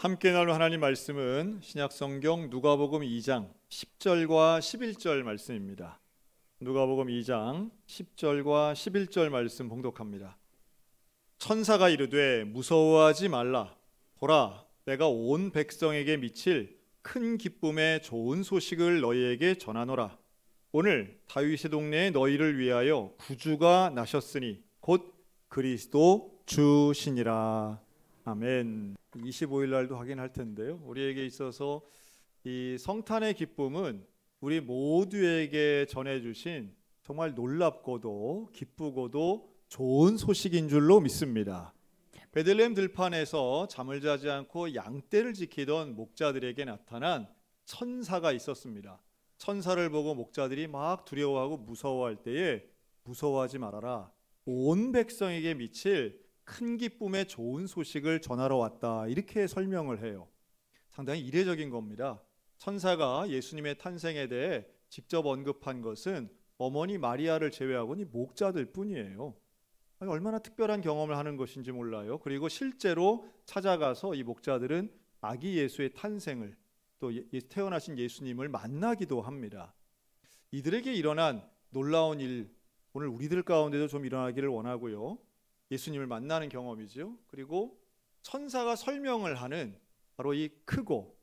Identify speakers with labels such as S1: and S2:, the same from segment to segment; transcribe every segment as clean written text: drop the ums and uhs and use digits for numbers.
S1: 함께 나눌 하나님 말씀은 신약성경 누가복음 2장 10절과 11절 말씀입니다. 누가복음 2장 10절과 11절 말씀 봉독합니다. 천사가 이르되 무서워하지 말라. 보라, 내가 온 백성에게 미칠 큰 기쁨의 좋은 소식을 너희에게 전하노라. 오늘 다윗의 동네에 너희를 위하여 구주가 나셨으니 곧 그리스도 주시니라. 아멘. 25일 날도 하긴 할 텐데요. 우리에게 있어서 이 성탄의 기쁨은 우리 모두에게 전해주신 정말 놀랍고도 기쁘고도 좋은 소식인 줄로 믿습니다. 베들레헴 들판에서 잠을 자지 않고 양떼를 지키던 목자들에게 나타난 천사가 있었습니다. 천사를 보고 목자들이 막 두려워하고 무서워할 때에 무서워하지 말아라. 온 백성에게 미칠 큰 기쁨의 좋은 소식을 전하러 왔다. 이렇게 설명을 해요. 상당히 이례적인 겁니다. 천사가 예수님의 탄생에 대해 직접 언급한 것은 어머니 마리아를 제외하고는 목자들 뿐이에요. 얼마나 특별한 경험을 하는 것인지 몰라요. 그리고 실제로 찾아가서 이 목자들은 아기 예수의 탄생을 또 태어나신 예수님을 만나기도 합니다. 이들에게 일어난 놀라운 일, 오늘 우리들 가운데도 좀 일어나기를 원하고요. 예수님을 만나는 경험이죠. 그리고 천사가 설명을 하는 바로 이 크고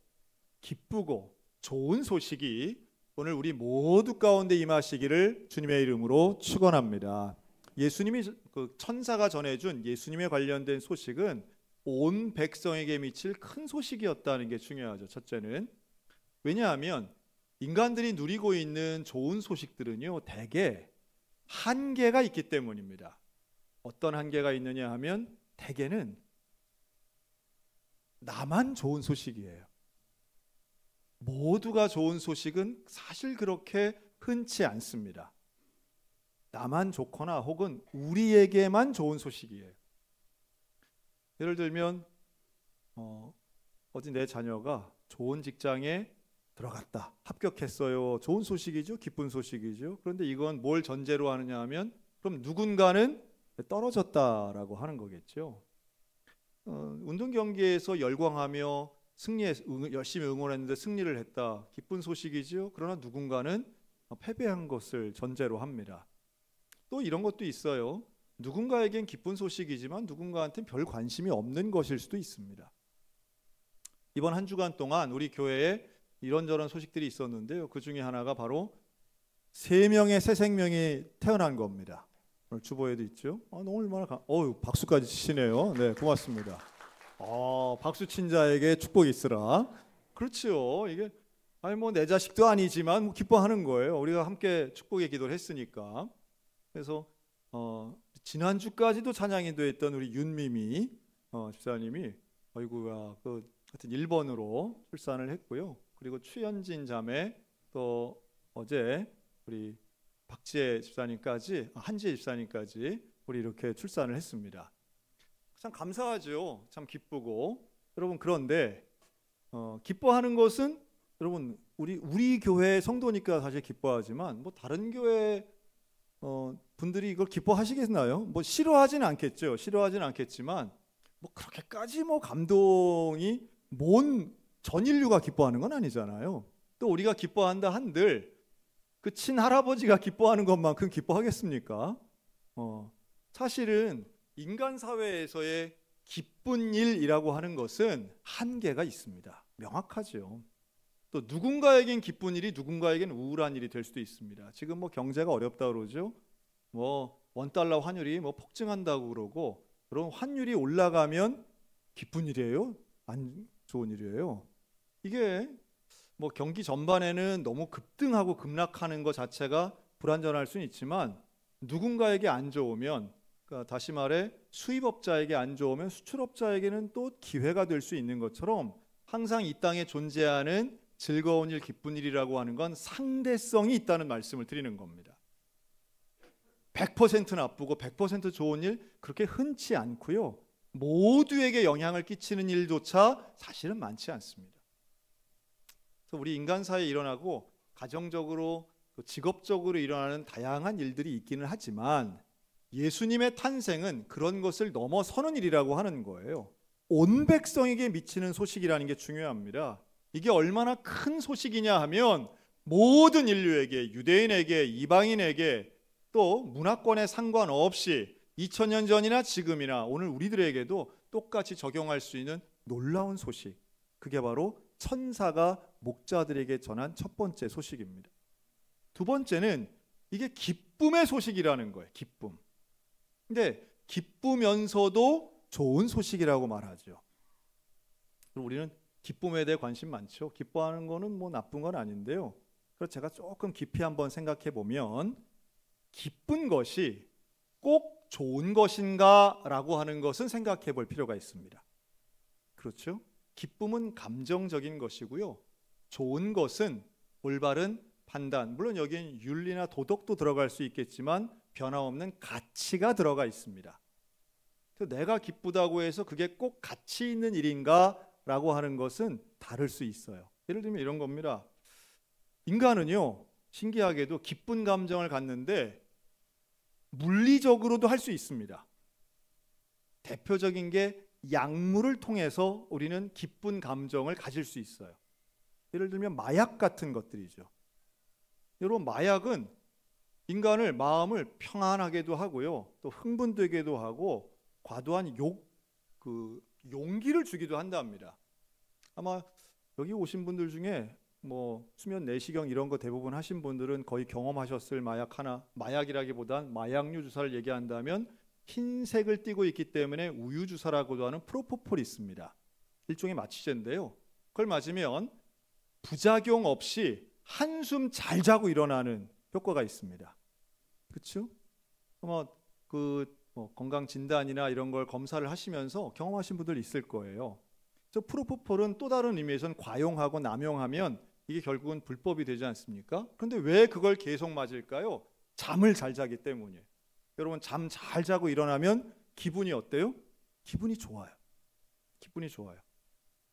S1: 기쁘고 좋은 소식이 오늘 우리 모두 가운데 임하시기를 주님의 이름으로 축원합니다. 예수님이 그 천사가 전해준 예수님에 관련된 소식은 온 백성에게 미칠 큰 소식이었다는 게 중요하죠. 첫째는 왜냐하면 인간들이 누리고 있는 좋은 소식들은요 대개 한계가 있기 때문입니다. 어떤 한계가 있느냐 하면 대개는 나만 좋은 소식이에요. 모두가 좋은 소식은 사실 그렇게 흔치 않습니다. 나만 좋거나 혹은 우리에게만 좋은 소식이에요. 예를 들면 어디 내 자녀가 좋은 직장에 들어갔다, 합격했어요. 좋은 소식이죠. 기쁜 소식이죠. 그런데 이건 뭘 전제로 하느냐 하면 그럼 누군가는 떨어졌다라고 하는 거겠죠. 운동 경기에서 열광하며 열심히 응원했는데 승리를 했다. 기쁜 소식이죠. 그러나 누군가는 패배한 것을 전제로 합니다. 또 이런 것도 있어요. 누군가에겐 기쁜 소식이지만 누군가한테는 별 관심이 없는 것일 수도 있습니다. 이번 한 주간 동안 우리 교회에 이런저런 소식들이 있었는데요. 그 중에 하나가 바로 3명의 새 생명이 태어난 겁니다. 오늘 주보에도 있죠. 너무 얼마나 박수까지 치시네요. 네, 고맙습니다. 박수 친 자에게 축복이 있으라. 그렇죠. 이게 내 자식도 아니지만 기뻐하는 거예요. 우리가 함께 축복의 기도를 했으니까. 그래서 지난주까지도 찬양이 되었던 우리 윤미미 집사님이 아이고야 하여튼 1번으로 출산을 했고요. 그리고 추현진 자매 또 어제 우리 박지혜 집사님까지 한지혜 집사님까지 우리 이렇게 출산을 했습니다. 참 감사하죠. 참 기쁘고 여러분 그런데 기뻐하는 것은 여러분 우리 교회 성도니까 사실 기뻐하지만 다른 교회 분들이 이걸 기뻐하시겠나요? 싫어하진 않겠죠. 싫어하진 않겠지만 그렇게까지 감동이 전 인류가 기뻐하는 건 아니잖아요. 또 우리가 기뻐한다 한들 그 친할아버지가 기뻐하는 것만큼 기뻐하겠습니까? 사실은 인간 사회에서의 기쁜 일이라고 하는 것은 한계가 있습니다. 명확하죠. 또 누군가에겐 기쁜 일이 누군가에겐 우울한 일이 될 수도 있습니다. 지금 경제가 어렵다 그러죠. 원달러 환율이 폭증한다고 그러고, 그럼 환율이 올라가면 기쁜 일이에요? 안 좋은 일이에요? 이게 경기 전반에는 너무 급등하고 급락하는 것 자체가 불안전할 수는 있지만 누군가에게 안 좋으면, 그러니까 다시 말해 수입업자에게 안 좋으면 수출업자에게는 또 기회가 될 수 있는 것처럼 항상 이 땅에 존재하는 즐거운 일, 기쁜 일이라고 하는 건 상대성이 있다는 말씀을 드리는 겁니다. 100% 나쁘고 100% 좋은 일 그렇게 흔치 않고요. 모두에게 영향을 끼치는 일조차 사실은 많지 않습니다. 그래서 우리 인간 사이에 일어나고 가정적으로 직업적으로 일어나는 다양한 일들이 있기는 하지만 예수님의 탄생은 그런 것을 넘어서는 일이라고 하는 거예요. 온 백성에게 미치는 소식이라는 게 중요합니다. 이게 얼마나 큰 소식이냐 하면 모든 인류에게, 유대인에게, 이방인에게, 또 문화권에 상관없이 2000년 전이나 지금이나 오늘 우리들에게도 똑같이 적용할 수 있는 놀라운 소식, 그게 바로 천사가 목자들에게 전한 첫 번째 소식입니다. 두 번째는 이게 기쁨의 소식이라는 거예요. 기쁨. 근데 기쁘면서도 좋은 소식이라고 말하죠. 우리는 기쁨에 대해 관심 많죠. 기뻐하는 거는 뭐 나쁜 건 아닌데요. 그래서 제가 조금 깊이 한번 생각해 보면 기쁜 것이 꼭 좋은 것인가 라고 하는 것은 생각해 볼 필요가 있습니다. 그렇죠? 기쁨은 감정적인 것이고요. 좋은 것은 올바른 판단, 물론 여기엔 윤리나 도덕도 들어갈 수 있겠지만 변함없는 가치가 들어가 있습니다. 내가 기쁘다고 해서 그게 꼭 가치 있는 일인가 라고 하는 것은 다를 수 있어요. 예를 들면 이런 겁니다. 인간은요, 신기하게도 기쁜 감정을 갖는데 물리적으로도 할 수 있습니다. 대표적인 게 약물을 통해서 우리는 기쁜 감정을 가질 수 있어요. 예를 들면 마약 같은 것들이죠. 여러분, 마약은 인간을 마음을 평안하게도 하고요, 또 흥분되게도 하고 과도한 용기를 주기도 한답니다. 아마 여기 오신 분들 중에 뭐 수면 내시경 이런 거 대부분 하신 분들은 거의 경험하셨을 마약 하나, 마약이라기보단 마약류 주사를 얘기한다면 흰색을 띠고 있기 때문에 우유 주사라고도 하는 프로포폴리스입니다. 일종의 마취제인데요. 그걸 맞으면 부작용 없이 한숨 잘 자고 일어나는 효과가 있습니다. 그렇죠? 아마 건강 진단이나 이런 걸 검사를 하시면서 경험하신 분들 있을 거예요. 그래서 프로포폴은 또 다른 의미에서는 과용하고 남용하면 이게 결국은 불법이 되지 않습니까? 그런데 왜 그걸 계속 맞을까요? 잠을 잘 자기 때문이에요. 여러분, 잠 잘 자고 일어나면 기분이 어때요? 기분이 좋아요. 기분이 좋아요.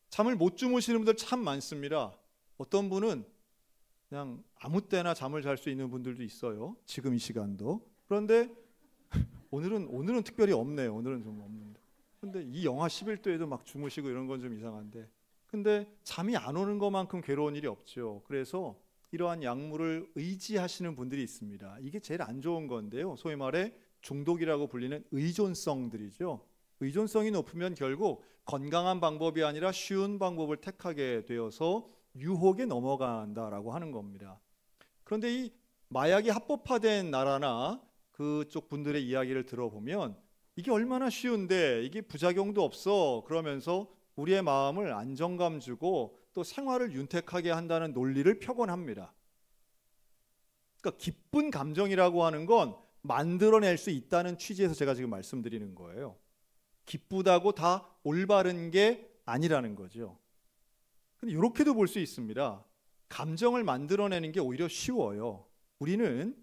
S1: 잠을 못 주무시는 분들 참 많습니다. 어떤 분은 그냥 아무 때나 잠을 잘 수 있는 분들도 있어요. 지금 이 시간도. 그런데 오늘은 특별히 없네요. 오늘은 좀 없는데. 근데 이 영하 11도에도 막 주무시고 이런 건 좀 이상한데. 근데 잠이 안 오는 것만큼 괴로운 일이 없죠. 그래서 이러한 약물을 의지하시는 분들이 있습니다. 이게 제일 안 좋은 건데요. 소위 말해 중독이라고 불리는 의존성들이죠. 의존성이 높으면 결국 건강한 방법이 아니라 쉬운 방법을 택하게 되어서 유혹에 넘어간다라고 하는 겁니다. 그런데 이 마약이 합법화된 나라나 그쪽 분들의 이야기를 들어보면 이게 얼마나 쉬운데 이게 부작용도 없어 그러면서 우리의 마음을 안정감 주고 또 생활을 윤택하게 한다는 논리를 표본합니다. 그러니까 기쁜 감정이라고 하는 건 만들어낼 수 있다는 취지에서 제가 지금 말씀드리는 거예요. 기쁘다고 다 올바른 게 아니라는 거죠. 근데 이렇게도 볼 수 있습니다. 감정을 만들어내는 게 오히려 쉬워요. 우리는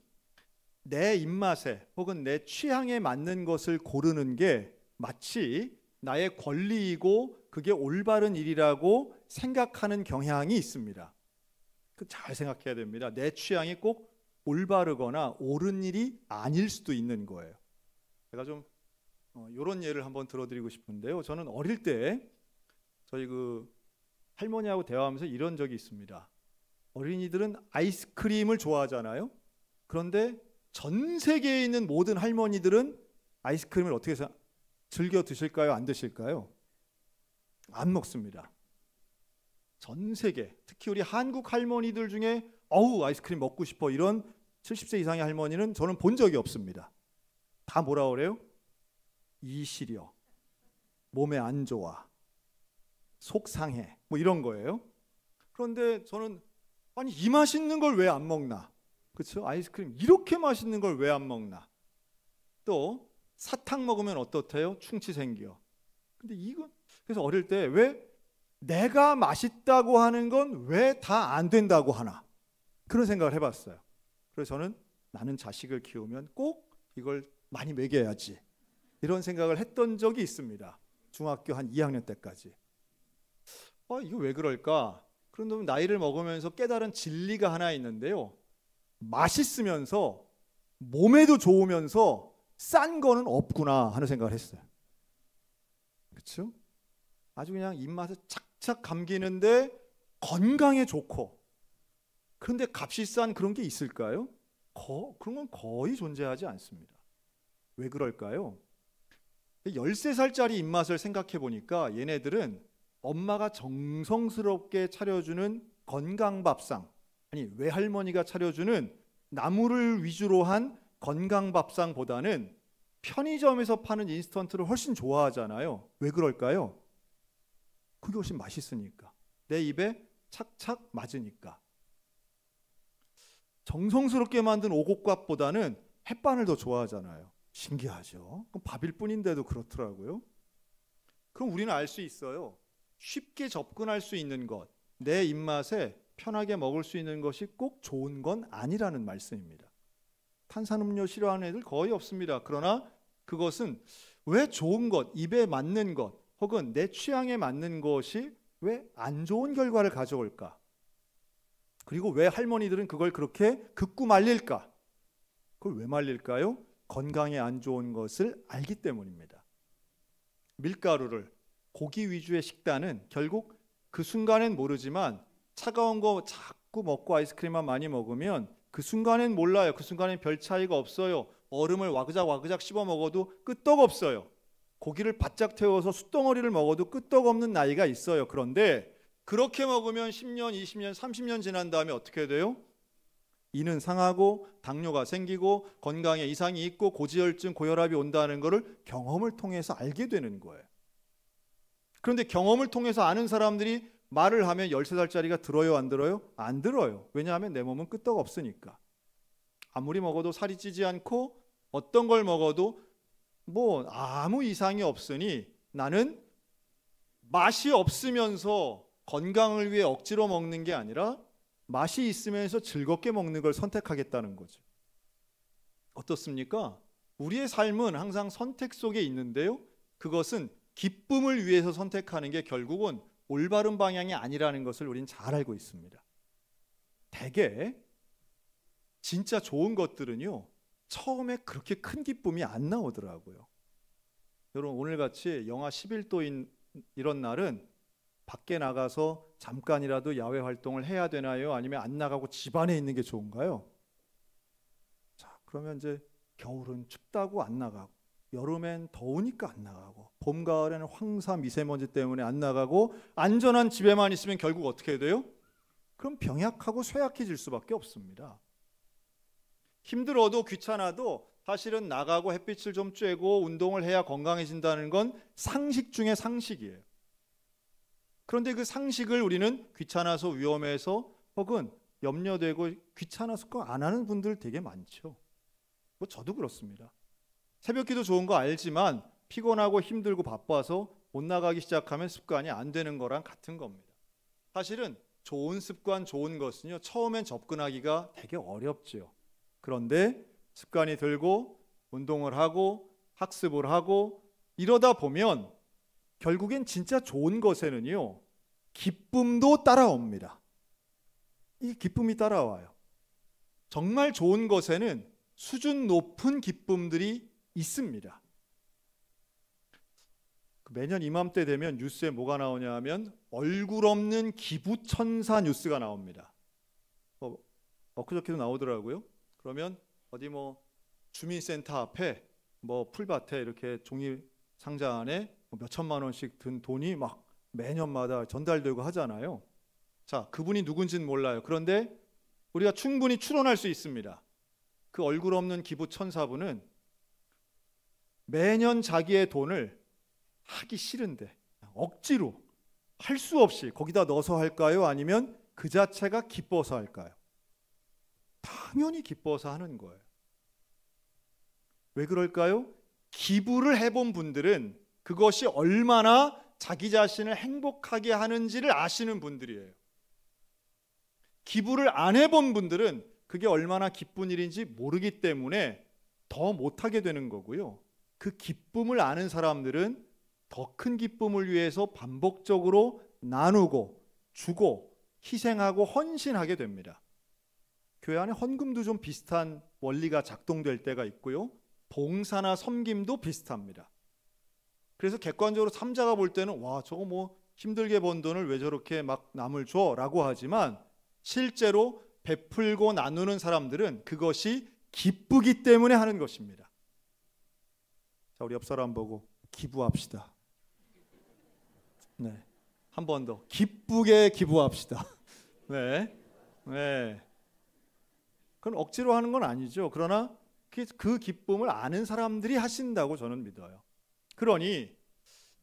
S1: 내 입맛에 혹은 내 취향에 맞는 것을 고르는 게 마치 나의 권리이고 그게 올바른 일이라고 생각하는 경향이 있습니다. 잘 생각해야 됩니다. 내 취향이 꼭 올바르거나 옳은 일이 아닐 수도 있는 거예요. 제가 좀 이런 예를 한번 들어드리고 싶은데요. 저는 어릴 때 저희 할머니하고 대화하면서 이런 적이 있습니다. 어린이들은 아이스크림을 좋아하잖아요. 그런데 전 세계에 있는 모든 할머니들은 아이스크림을 어떻게 해서 즐겨 드실까요? 안 드실까요? 안 먹습니다. 전 세계, 특히 우리 한국 할머니들 중에 아이스크림 먹고 싶어 이런 70세 이상의 할머니는 저는 본 적이 없습니다. 다 뭐라 그래요? 이 시려, 몸에 안 좋아, 속상해, 뭐 이런 거예요. 그런데 저는 아니 이 맛있는 걸 왜 안 먹나? 그렇죠? 아이스크림 이렇게 맛있는 걸 왜 안 먹나? 또 사탕 먹으면 어떻대요? 충치 생겨. 근데 그래서 어릴 때 왜 내가 맛있다고 하는 건 왜 다 안 된다고 하나? 그런 생각을 해봤어요. 그래서 저는 나는 자식을 키우면 꼭 이걸 많이 먹여야지 이런 생각을 했던 적이 있습니다. 중학교 한 2학년 때까지. 이거 왜 그럴까? 그런데 나이를 먹으면서 깨달은 진리가 하나 있는데요. 맛있으면서 몸에도 좋으면서 싼 거는 없구나 하는 생각을 했어요. 그렇죠? 아주 그냥 입맛에 착착 감기는데 건강에 좋고, 그런데 값이 싼 그런 게 있을까요? 그런 건 거의 존재하지 않습니다. 왜 그럴까요? 13살짜리 입맛을 생각해 보니까 얘네들은 엄마가 정성스럽게 차려주는 건강밥상, 아니 외할머니가 차려주는 나물을 위주로 한 건강밥상보다는 편의점에서 파는 인스턴트를 훨씬 좋아하잖아요. 왜 그럴까요? 그게 훨씬 맛있으니까, 내 입에 착착 맞으니까. 정성스럽게 만든 오곡밥보다는 햇반을 더 좋아하잖아요. 신기하죠? 그럼 밥일 뿐인데도 그렇더라고요. 그럼 우리는 알 수 있어요. 쉽게 접근할 수 있는 것, 내 입맛에 편하게 먹을 수 있는 것이 꼭 좋은 건 아니라는 말씀입니다. 탄산음료 싫어하는 애들 거의 없습니다. 그러나 그것은 왜 좋은 것, 입에 맞는 것, 혹은 내 취향에 맞는 것이 왜 안 좋은 결과를 가져올까? 그리고 왜 할머니들은 그걸 그렇게 극구 말릴까? 그걸 왜 말릴까요? 건강에 안 좋은 것을 알기 때문입니다. 밀가루를, 고기 위주의 식단은 결국 그 순간엔 모르지만 차가운 거 자꾸 먹고 아이스크림만 많이 먹으면 그 순간엔 몰라요. 그 순간엔 별 차이가 없어요. 얼음을 와그작 씹어 먹어도 끄떡없어요. 고기를 바짝 태워서 숯덩어리를 먹어도 끄떡없는 나이가 있어요. 그런데 그렇게 먹으면 10년, 20년, 30년 지난 다음에 어떻게 돼요? 이는 상하고 당뇨가 생기고 건강에 이상이 있고 고지혈증, 고혈압이 온다는 것을 경험을 통해서 알게 되는 거예요. 그런데 경험을 통해서 아는 사람들이 말을 하면 13살짜리가 들어요, 안 들어요? 안 들어요. 왜냐하면 내 몸은 끄떡없으니까. 아무리 먹어도 살이 찌지 않고 어떤 걸 먹어도 뭐 아무 이상이 없으니 나는 맛이 없으면서 건강을 위해 억지로 먹는 게 아니라 맛이 있으면서 즐겁게 먹는 걸 선택하겠다는 거죠. 어떻습니까? 우리의 삶은 항상 선택 속에 있는데요. 그것은 기쁨을 위해서 선택하는 게 결국은 올바른 방향이 아니라는 것을 우리는 잘 알고 있습니다. 대개 진짜 좋은 것들은요, 처음에 그렇게 큰 기쁨이 안 나오더라고요. 여러분, 오늘같이 영하 11도인 이런 날은 밖에 나가서 잠깐이라도 야외 활동을 해야 되나요? 아니면 안 나가고 집 안에 있는 게 좋은가요? 자, 그러면 이제 겨울은 춥다고 안 나가고, 여름엔 더우니까 안 나가고, 봄, 가을에는 황사, 미세먼지 때문에 안 나가고, 안전한 집에만 있으면 결국 어떻게 돼요? 그럼 병약하고 쇠약해질 수밖에 없습니다. 힘들어도 귀찮아도 사실은 나가고 햇빛을 좀 쬐고 운동을 해야 건강해진다는 건 상식 중에 상식이에요. 그런데 그 상식을 우리는 귀찮아서, 위험해서, 혹은 염려되고 귀찮아서 그거 안 하는 분들 되게 많죠. 뭐 저도 그렇습니다. 새벽기도 좋은 거 알지만 피곤하고 힘들고 바빠서 못 나가기 시작하면 습관이 안 되는 거랑 같은 겁니다. 사실은 좋은 습관, 좋은 것은요, 처음엔 접근하기가 되게 어렵죠. 그런데 습관이 들고 운동을 하고 학습을 하고 이러다 보면 결국엔 진짜 좋은 것에는요, 기쁨도 따라옵니다. 이 기쁨이 따라와요. 정말 좋은 것에는 수준 높은 기쁨들이 있습니다. 매년 이맘때 되면 뉴스에 뭐가 나오냐 하면 얼굴 없는 기부천사 뉴스가 나옵니다. 엊그저께도 나오더라고요. 그러면 어디 뭐 주민센터 앞에 뭐 풀밭에 이렇게 종이 상자 안에 몇 천만 원씩 든 돈이 막 매년마다 전달되고 하잖아요. 자, 그분이 누군지는 몰라요. 그런데 우리가 충분히 추론할 수 있습니다. 그 얼굴 없는 기부천사분은 매년 자기의 돈을 하기 싫은데 억지로 할 수 없이 거기다 넣어서 할까요? 아니면 그 자체가 기뻐서 할까요? 당연히 기뻐서 하는 거예요. 왜 그럴까요? 기부를 해본 분들은 그것이 얼마나 자기 자신을 행복하게 하는지를 아시는 분들이에요. 기부를 안 해본 분들은 그게 얼마나 기쁜 일인지 모르기 때문에 더 못하게 되는 거고요. 그 기쁨을 아는 사람들은 더 큰 기쁨을 위해서 반복적으로 나누고 주고 희생하고 헌신하게 됩니다. 교회 안에 헌금도 좀 비슷한 원리가 작동될 때가 있고요. 봉사나 섬김도 비슷합니다. 그래서 객관적으로 삼자가 볼 때는 와, 저거 뭐 힘들게 번 돈을 왜 저렇게 막 남을 줘? 라고 하지만 실제로 베풀고 나누는 사람들은 그것이 기쁘기 때문에 하는 것입니다. 자, 우리 옆 사람 보고 기부합시다. 네, 한 번 더 기쁘게 기부합시다. 네, 네. 그건 억지로 하는 건 아니죠. 그러나 그 기쁨을 아는 사람들이 하신다고 저는 믿어요. 그러니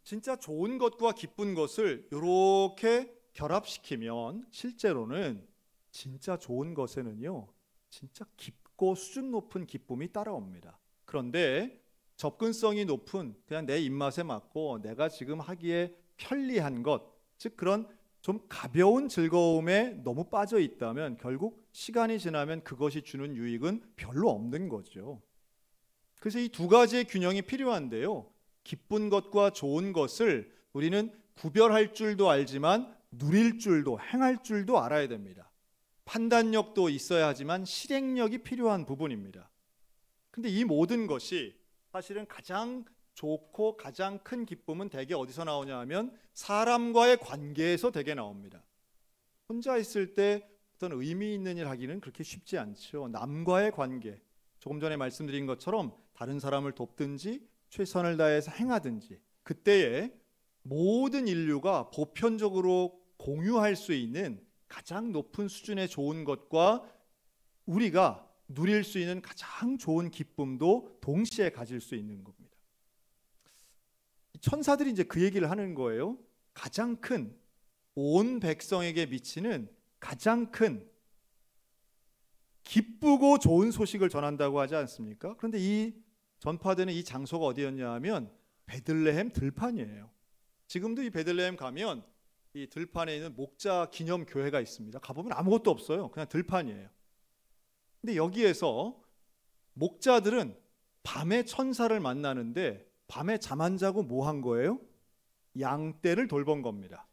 S1: 진짜 좋은 것과 기쁜 것을 이렇게 결합시키면 실제로는 진짜 좋은 것에는요, 진짜 깊고 수준 높은 기쁨이 따라옵니다. 그런데 접근성이 높은 그냥 내 입맛에 맞고 내가 지금 하기에 편리한 것, 즉 그런 좀 가벼운 즐거움에 너무 빠져 있다면 결국 시간이 지나면 그것이 주는 유익은 별로 없는 거죠. 그래서 이 두 가지의 균형이 필요한데요, 기쁜 것과 좋은 것을 우리는 구별할 줄도 알지만 누릴 줄도, 행할 줄도 알아야 됩니다. 판단력도 있어야 하지만 실행력이 필요한 부분입니다. 근데 이 모든 것이 사실은 가장 좋고 가장 큰 기쁨은 대개 어디서 나오냐 하면 사람과의 관계에서 대개 나옵니다. 혼자 있을 때 어떤 의미 있는 일 하기는 그렇게 쉽지 않죠. 남과의 관계, 조금 전에 말씀드린 것처럼 다른 사람을 돕든지 최선을 다해서 행하든지, 그때에 모든 인류가 보편적으로 공유할 수 있는 가장 높은 수준의 좋은 것과 우리가 누릴 수 있는 가장 좋은 기쁨도 동시에 가질 수 있는 겁니다. 천사들이 이제 그 얘기를 하는 거예요. 가장 큰, 온 백성에게 미치는 가장 큰 기쁘고 좋은 소식을 전한다고 하지 않습니까? 그런데 이 전파되는 이 장소가 어디였냐 하면 베들레헴 들판이에요. 지금도 이 베들레헴 가면 이 들판에 있는 목자 기념 교회가 있습니다. 가보면 아무것도 없어요. 그냥 들판이에요. 근데 여기에서 목자들은 밤에 천사를 만나는데 밤에 잠 안 자고 뭐 한 거예요? 양떼를 돌본 겁니다.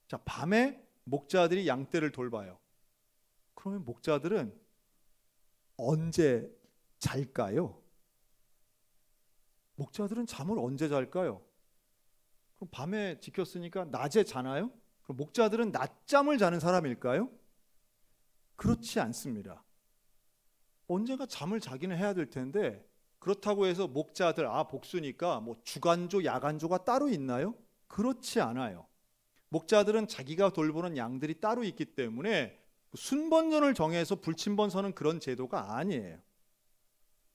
S1: 자, 밤에 목자들이 양떼를 돌봐요. 그러면 목자들은 언제 잘까요? 목자들은 잠을 언제 잘까요? 그럼 밤에 지켰으니까 낮에 자나요? 그럼 목자들은 낮잠을 자는 사람일까요? 그렇지 않습니다. 언젠가 잠을 자기는 해야 될 텐데, 그렇다고 해서 목자들 복수니까 뭐 주간조 야간조가 따로 있나요? 그렇지 않아요. 목자들은 자기가 돌보는 양들이 따로 있기 때문에 순번전을 정해서 불침번 서는 그런 제도가 아니에요.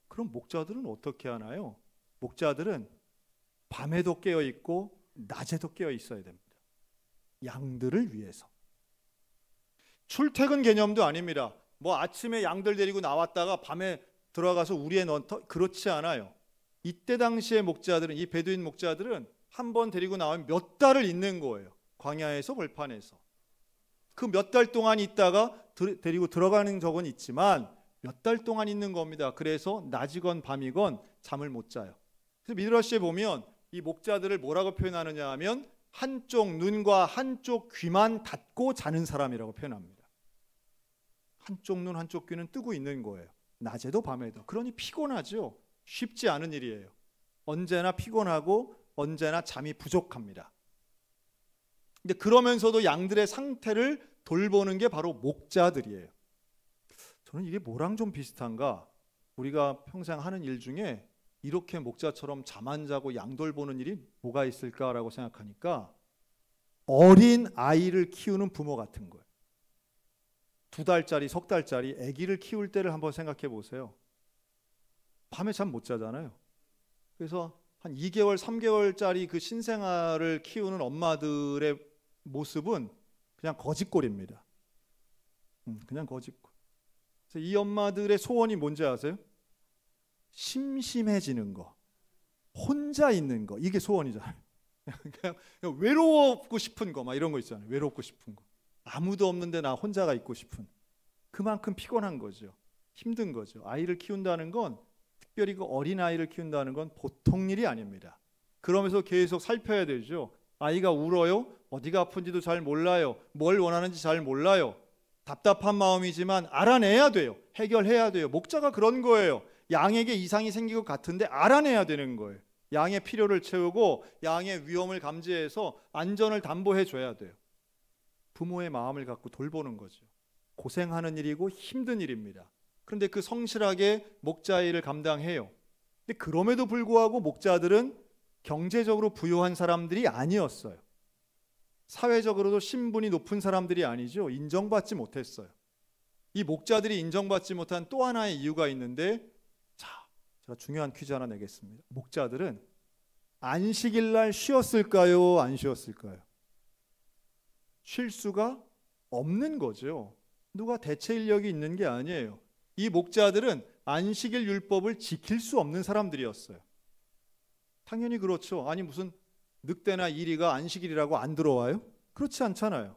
S1: 그럼 목자들은 어떻게 하나요? 목자들은 밤에도 깨어 있고 낮에도 깨어 있어야 됩니다. 양들을 위해서. 출퇴근 개념도 아닙니다. 뭐 아침에 양들 데리고 나왔다가 밤에 들어가서 우리에 넣어, 그렇지 않아요. 이때 당시의 목자들은, 이 베두인 목자들은 한 번 데리고 나오면 몇 달을 있는 거예요. 광야에서 벌판에서. 그 몇 달 동안 있다가 데리고 들어가는 적은 있지만 몇 달 동안 있는 겁니다. 그래서 낮이건 밤이건 잠을 못 자요. 그래서 미드라시에 보면 이 목자들을 뭐라고 표현하느냐 하면 한쪽 눈과 한쪽 귀만 닫고 자는 사람이라고 표현합니다. 한쪽 눈 한쪽 귀는 뜨고 있는 거예요. 낮에도 밤에도. 그러니 피곤하죠. 쉽지 않은 일이에요. 언제나 피곤하고 언제나 잠이 부족합니다. 근데 그러면서도 양들의 상태를 돌보는 게 바로 목자들이에요. 저는 이게 뭐랑 좀 비슷한가? 우리가 평생 하는 일 중에 이렇게 목자처럼 잠 안 자고 양 돌보는 일이 뭐가 있을까라고 생각하니까 어린 아이를 키우는 부모 같은 거예요. 2달짜리, 석 달짜리 아기를 키울 때를 한번 생각해 보세요. 밤에 잠 못 자잖아요. 그래서 한 2개월, 3개월짜리 그 신생아를 키우는 엄마들의 모습은 그냥 거짓골입니다. 그냥 거짓골. 그래서 이 엄마들의 소원이 뭔지 아세요? 심심해지는 거, 혼자 있는 거, 이게 소원이잖아요. 그냥 외로웠고 싶은 거, 막 이런 거 있잖아요. 외롭고 싶은 거. 아무도 없는데 나 혼자가 있고 싶은. 그만큼 피곤한 거죠. 힘든 거죠. 아이를 키운다는 건, 특별히 그 어린 아이를 키운다는 건 보통 일이 아닙니다. 그러면서 계속 살펴야 되죠. 아이가 울어요. 어디가 아픈지도 잘 몰라요. 뭘 원하는지 잘 몰라요. 답답한 마음이지만 알아내야 돼요. 해결해야 돼요. 목자가 그런 거예요. 양에게 이상이 생긴 것 같은데 알아내야 되는 거예요. 양의 필요를 채우고 양의 위험을 감지해서 안전을 담보해 줘야 돼요. 부모의 마음을 갖고 돌보는 거죠. 고생하는 일이고 힘든 일입니다. 그런데 그 성실하게 목자 일을 감당해요. 근데 그럼에도 불구하고 목자들은 경제적으로 부유한 사람들이 아니었어요. 사회적으로도 신분이 높은 사람들이 아니죠. 인정받지 못했어요. 이 목자들이 인정받지 못한 또 하나의 이유가 있는데, 자, 제가 중요한 퀴즈 하나 내겠습니다. 목자들은 안식일 날 쉬었을까요? 안 쉬었을까요? 쉴 수가 없는 거죠. 누가 대체 인력이 있는 게 아니에요. 이 목자들은 안식일 율법을 지킬 수 없는 사람들이었어요. 당연히 그렇죠. 아니 무슨 늑대나 이리가 안식일이라고 안 들어와요? 그렇지 않잖아요.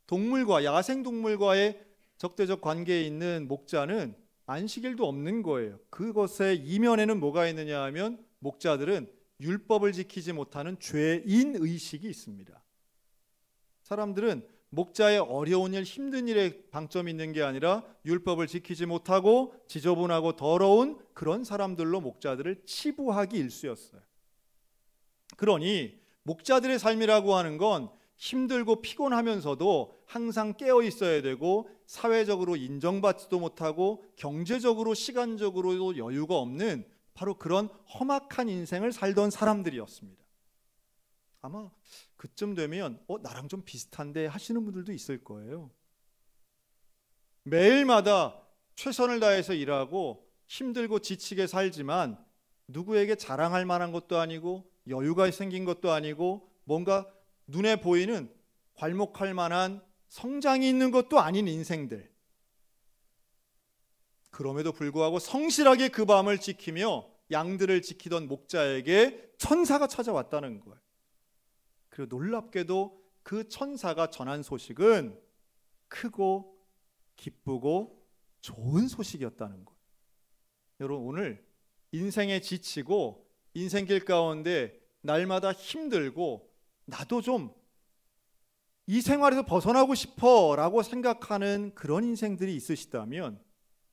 S1: 동물과 야생동물과의 적대적 관계에 있는 목자는 안식일도 없는 거예요. 그것의 이면에는 뭐가 있느냐 하면 목자들은 율법을 지키지 못하는 죄인 의식이 있습니다. 사람들은 목자의 어려운 일, 힘든 일에 방점이 있는 게 아니라 율법을 지키지 못하고 지저분하고 더러운 그런 사람들로 목자들을 치부하기 일쑤였어요. 그러니 목자들의 삶이라고 하는 건 힘들고 피곤하면서도 항상 깨어 있어야 되고 사회적으로 인정받지도 못하고 경제적으로 시간적으로도 여유가 없는 바로 그런 험악한 인생을 살던 사람들이었습니다. 아마 그쯤 되면 나랑 좀 비슷한데 하시는 분들도 있을 거예요. 매일마다 최선을 다해서 일하고 힘들고 지치게 살지만 누구에게 자랑할 만한 것도 아니고 여유가 생긴 것도 아니고 뭔가 눈에 보이는 괄목할 만한 성장이 있는 것도 아닌 인생들. 그럼에도 불구하고 성실하게 그 밤을 지키며 양들을 지키던 목자에게 천사가 찾아왔다는 거예요. 그리고 놀랍게도 그 천사가 전한 소식은 크고 기쁘고 좋은 소식이었다는 거예요. 여러분, 오늘 인생에 지치고 인생길 가운데 날마다 힘들고 나도 좀 이 생활에서 벗어나고 싶어 라고 생각하는 그런 인생들이 있으시다면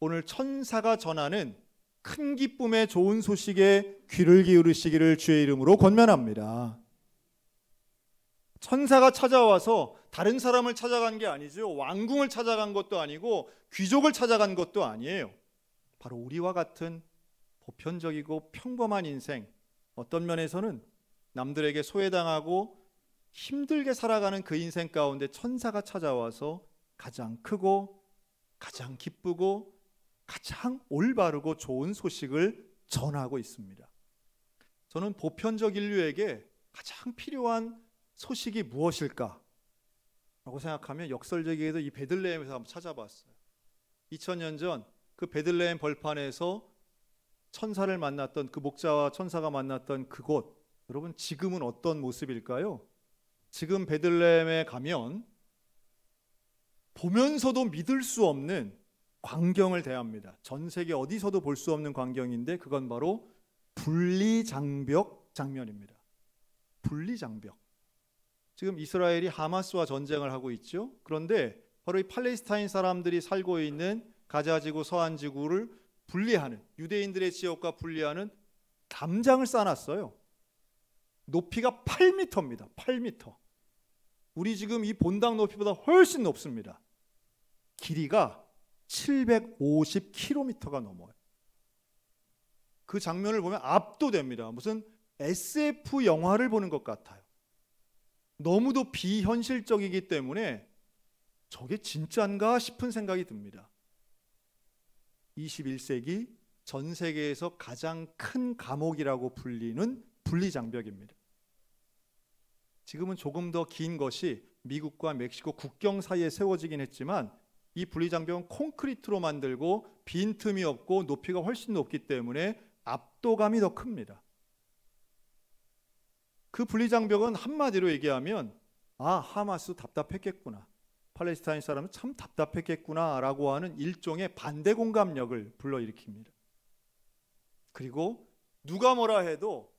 S1: 오늘 천사가 전하는 큰 기쁨의 좋은 소식에 귀를 기울이시기를 주의 이름으로 권면합니다. 천사가 찾아와서 다른 사람을 찾아간 게 아니죠. 왕궁을 찾아간 것도 아니고 귀족을 찾아간 것도 아니에요. 바로 우리와 같은 보편적이고 평범한 인생, 어떤 면에서는 남들에게 소외당하고 힘들게 살아가는 그 인생 가운데 천사가 찾아와서 가장 크고 가장 기쁘고 가장 올바르고 좋은 소식을 전하고 있습니다. 저는 보편적 인류에게 가장 필요한 소식이 무엇일까? 라고 생각하면 역설적이게도 이 베들레헴에서 한번 찾아봤어요. 2000년 전 그 베들레헴 벌판에서 천사를 만났던 그 목자와 천사가 만났던 그곳, 여러분 지금은 어떤 모습일까요? 지금 베들레헴에 가면 보면서도 믿을 수 없는 광경을 대합니다. 전 세계 어디서도 볼 수 없는 광경인데 그건 바로 분리장벽 장면입니다. 분리장벽. 지금 이스라엘이 하마스와 전쟁을 하고 있죠. 그런데 바로 이 팔레스타인 사람들이 살고 있는 가자지구 서안지구를 분리하는, 유대인들의 지역과 분리하는 담장을 쌓아놨어요. 높이가 8m입니다. 8m. 우리 지금 이 본당 높이보다 훨씬 높습니다. 길이가 750km가 넘어요. 그 장면을 보면 압도됩니다. 무슨 SF 영화를 보는 것 같아요. 너무도 비현실적이기 때문에 저게 진짜인가 싶은 생각이 듭니다. 21세기 전 세계에서 가장 큰 감옥이라고 불리는 분리장벽입니다. 지금은 조금 더 긴 것이 미국과 멕시코 국경 사이에 세워지긴 했지만 이 분리장벽은 콘크리트로 만들고 빈틈이 없고 높이가 훨씬 높기 때문에 압도감이 더 큽니다. 그 분리장벽은 한마디로 얘기하면 하마스 답답했겠구나, 팔레스타인 사람은 참 답답했겠구나 라고 하는 일종의 반대 공감력을 불러일으킵니다. 그리고 누가 뭐라 해도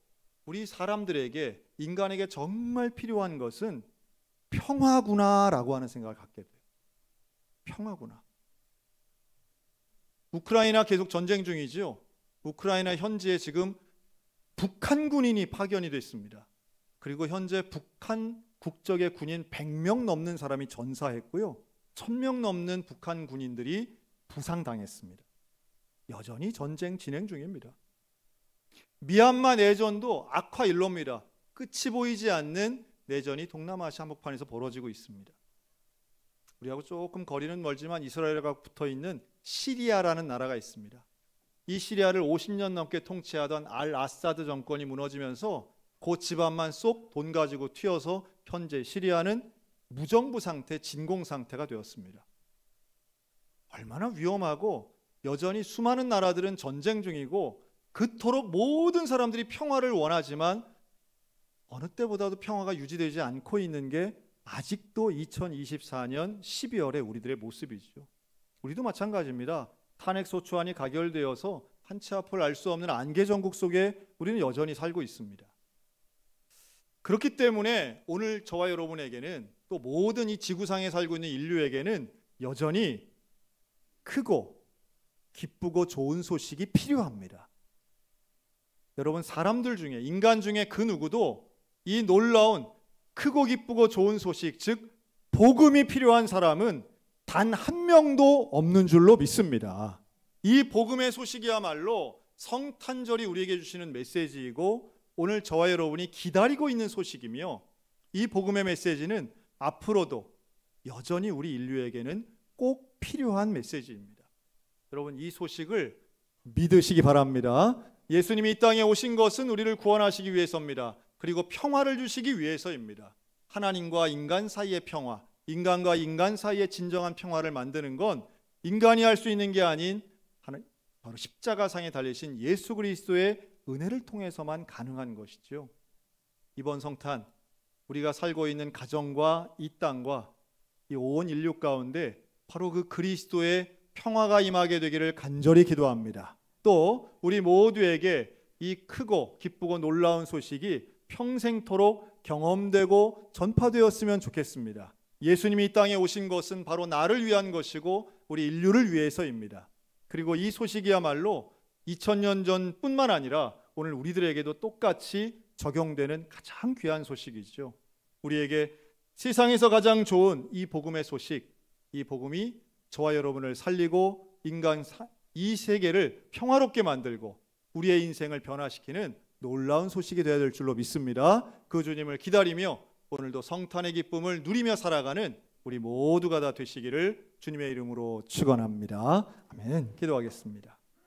S1: 우리 사람들에게, 인간에게 정말 필요한 것은 평화구나 라고 하는 생각을 갖게 돼요. 평화구나. 우크라이나 계속 전쟁 중이죠. 우크라이나 현지에 지금 북한 군인이 파견이 됐습니다. 그리고 현재 북한 국적의 군인 100명 넘는 사람이 전사했고요. 1000명 넘는 북한 군인들이 부상당했습니다. 여전히 전쟁 진행 중입니다. 미얀마 내전도 악화일로입니다. 끝이 보이지 않는 내전이 동남아시아 한복판에서 벌어지고 있습니다. 우리하고 조금 거리는 멀지만 이스라엘과 붙어있는 시리아라는 나라가 있습니다. 이 시리아를 50년 넘게 통치하던 알 아사드 정권이 무너지면서 그 집안만 쏙 돈 가지고 튀어서 현재 시리아는 무정부 상태, 진공 상태가 되었습니다. 얼마나 위험하고 여전히 수많은 나라들은 전쟁 중이고 그토록 모든 사람들이 평화를 원하지만 어느 때보다도 평화가 유지되지 않고 있는 게 아직도 2024년 12월의 우리들의 모습이죠. 우리도 마찬가지입니다. 탄핵소추안이 가결되어서 한 치 앞을 알 수 없는 안개 전국 속에 우리는 여전히 살고 있습니다. 그렇기 때문에 오늘 저와 여러분에게는 또 모든 이 지구상에 살고 있는 인류에게는 여전히 크고 기쁘고 좋은 소식이 필요합니다. 여러분, 사람들 중에, 인간 중에 그 누구도 이 놀라운 크고 기쁘고 좋은 소식, 즉 복음이 필요한 사람은 단 한 명도 없는 줄로 믿습니다. 이 복음의 소식이야말로 성탄절이 우리에게 주시는 메시지이고 오늘 저와 여러분이 기다리고 있는 소식이며 이 복음의 메시지는 앞으로도 여전히 우리 인류에게는 꼭 필요한 메시지입니다. 여러분, 이 소식을 믿으시기 바랍니다. 예수님이 이 땅에 오신 것은 우리를 구원하시기 위해서입니다. 그리고 평화를 주시기 위해서입니다. 하나님과 인간 사이의 평화, 인간과 인간 사이의 진정한 평화를 만드는 건 인간이 할 수 있는 게 아닌 바로 십자가상에 달리신 예수 그리스도의 은혜를 통해서만 가능한 것이죠. 이번 성탄 우리가 살고 있는 가정과 이 땅과 이 온 인류 가운데 바로 그 그리스도의 평화가 임하게 되기를 간절히 기도합니다. 또 우리 모두에게 이 크고 기쁘고 놀라운 소식이 평생토록 경험되고 전파되었으면 좋겠습니다. 예수님이 이 땅에 오신 것은 바로 나를 위한 것이고 우리 인류를 위해서입니다. 그리고 이 소식이야말로 2000년 전뿐만 아니라 오늘 우리들에게도 똑같이 적용되는 가장 귀한 소식이죠. 우리에게 세상에서 가장 좋은 이 복음의 소식, 이 복음이 저와 여러분을 살리고 이 세계를 평화롭게 만들고 우리의 인생을 변화시키는 놀라운 소식이 되어야 될 줄로 믿습니다. 그 주님을 기다리며 오늘도 성탄의 기쁨을 누리며 살아가는 우리 모두가 다 되시기를 주님의 이름으로 축원합니다. 아멘. 기도하겠습니다.